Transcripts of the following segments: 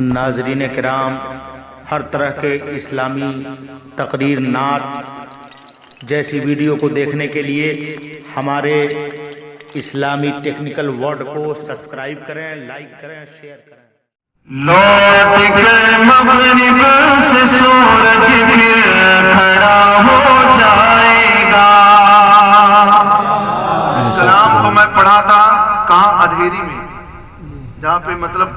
ناظرین کرام، ہر طرح کے اسلامی تقریر، نعت جیسی ویڈیو کو دیکھنے کے لیے ہمارے اسلامی ٹیکنیکل ورڈ کو سبسکرائب کریں، لائک کریں، شیئر کریں۔ لوٹ کر مغرب سے سورج پھر کھڑا ہو جائے گا۔ اس کلام کو میں پڑھا تھا کہاں؟ ادھیری میں، جہاں پہ مطلب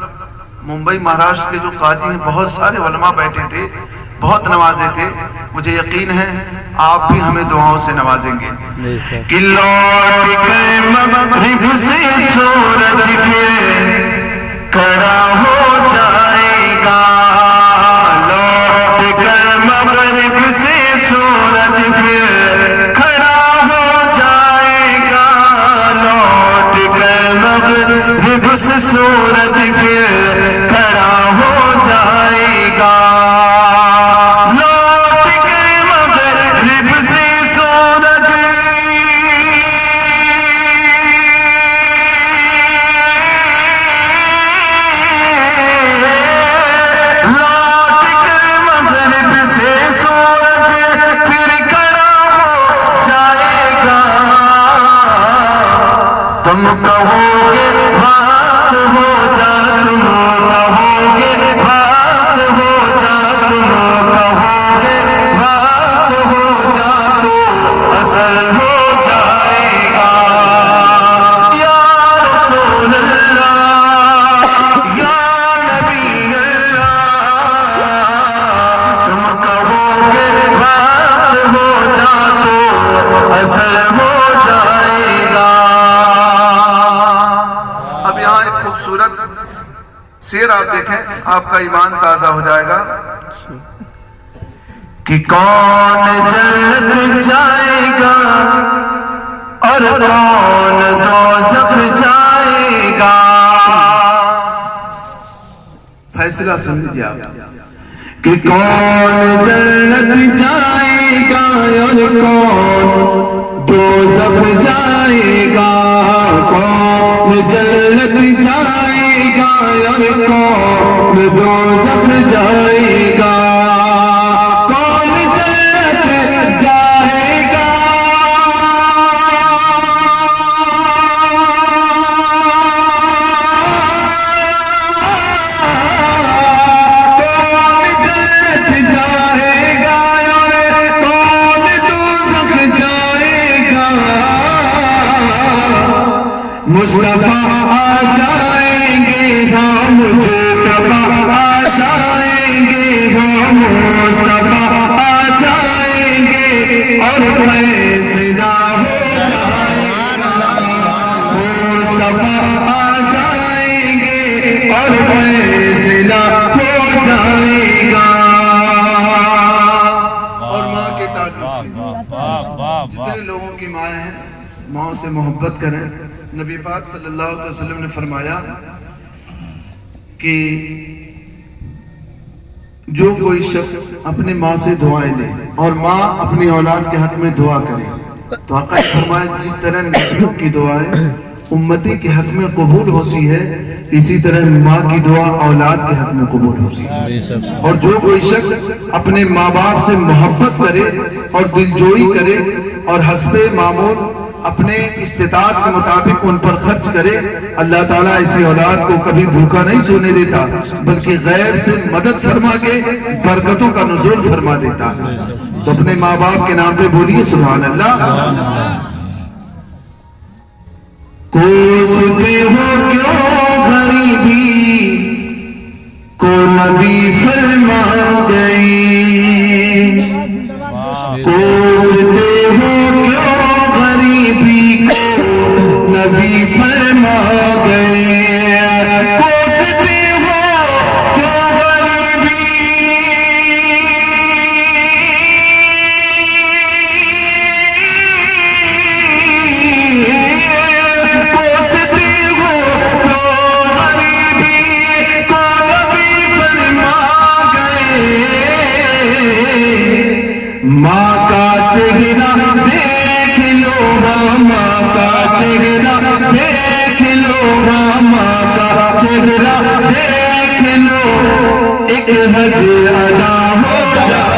ممبئی مہاراشٹر کے جو قاضی ہیں بہت سارے علماء بیٹھے تھے، بہت نوازے تھے۔ مجھے یقین ہے آپ بھی ہمیں دعاؤں سے نوازیں گے کہ لوٹ کر مغرب سے سورج پھر کھڑا ہو جائے گا۔ لوٹ کر مغرب سے سورج پھر کھڑا ہو جائے گا۔ لوٹ کر مغرب سے سورج پھر کھڑا ہو جائے گا۔ لوٹ کر مغرب سے سورج تم کہو گے بات ہو جا، تم کہو گے بات ہو جا، تم کہو گے بات ہو جا تو اصل ہو جائے گا۔ یا رسول اللہ، یا نبی اللہ، تم کہو گے بات ہو جا تو اصل ہو جائے گا۔ اب یہاں ایک خوبصورت شعر آپ دیکھیں، آپ کا ایمان تازہ ہو جائے گا کہ کون جنت جائے گا اور کون دوزخ جائے گا۔ فیصلہ سن لیجیے آپ کہ کون جنت جائے گا اور کون دوزخ جائے گا۔ کون جنت جائے گا اور کون دوزخ جائے گا۔ کون جنت جائے گا، کون جنت جائے گا اور کون دوزخ جائے گا۔ مصطفیٰ آ جائیں گے، ہاں مجتبیٰ آ جائیں گے، ہاں مصطفیٰ آ جائیں گے اور فیصلہ ہو جائے گا۔ مصطفیٰ آ جائیں گے اور فیصلہ ہو جائے گا۔ اور ماں کے تعلق سے جتنے لوگوں کی ماں ہیں، ماں سے محبت کریں۔ نبی پاک صلی اللہ علیہ وسلم نے فرمایا کہ جو کوئی شخص اپنی ماں سے دعائیں لے اور ماں اپنی اولاد کے حق میں دعا کرے تو آقا نے فرمایا جس طرح نبیوں کی دعائیں امتی کے حق میں قبول ہوتی ہے، اسی طرح ماں کی دعا اولاد کے حق میں قبول ہوتی ہے۔ اور جو کوئی شخص اپنے ماں باپ سے محبت کرے اور دلجوئی کرے اور حسب معمول اپنے استطاعت کے مطابق ان پر خرچ کرے، اللہ تعالیٰ ایسی اولاد کو کبھی بھوکا نہیں سونے دیتا، بلکہ غیب سے مدد فرما کے برکتوں کا نزول فرما دیتا۔ تو اپنے ماں باپ کے نام پہ بولیے سبحان اللہ۔ کوستے ہو کیوں غریبی کو نبی فرما گئی، کوستے ہو کیوں غریبی کو نبی فرما گئے۔ کوستے ہو کیوں غریبی کو نبی فرما گئے۔ حج ادا ہو جائے